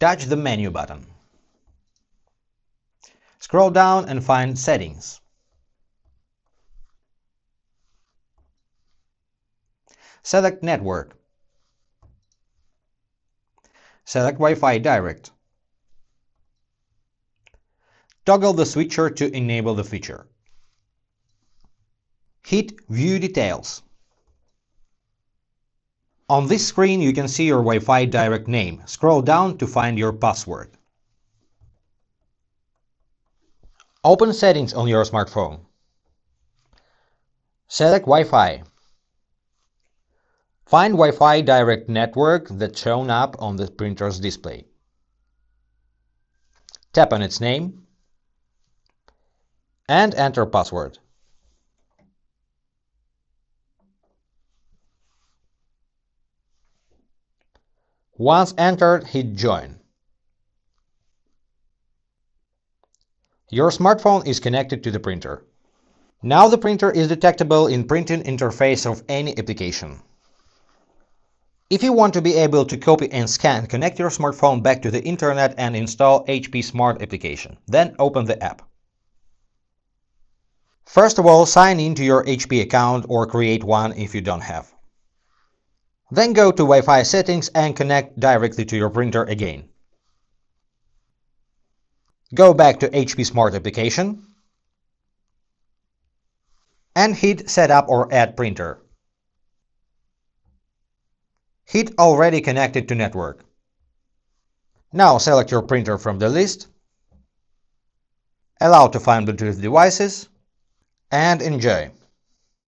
touch the menu button. Scroll down and find Settings. Select Network. Select Wi-Fi Direct. Toggle the switcher to enable the feature. Hit View Details. On this screen you can see your Wi-Fi Direct name. Scroll down to find your password. Open Settings on your smartphone. Select Wi-Fi. Find Wi-Fi Direct network that's shown up on the printer's display. Tap on its name and enter password. Once entered, hit Join. Your smartphone is connected to the printer. Now the printer is detectable in printing interface of any application. If you want to be able to copy and scan, connect your smartphone back to the internet and install HP Smart application. Then open the app. First of all, sign into your HP account or create one if you don't have. Then go to Wi-Fi settings and connect directly to your printer again. Go back to HP Smart application and hit Setup or Add Printer. Hit Already Connected to Network. Now select your printer from the list, allow to find Bluetooth devices, and enjoy.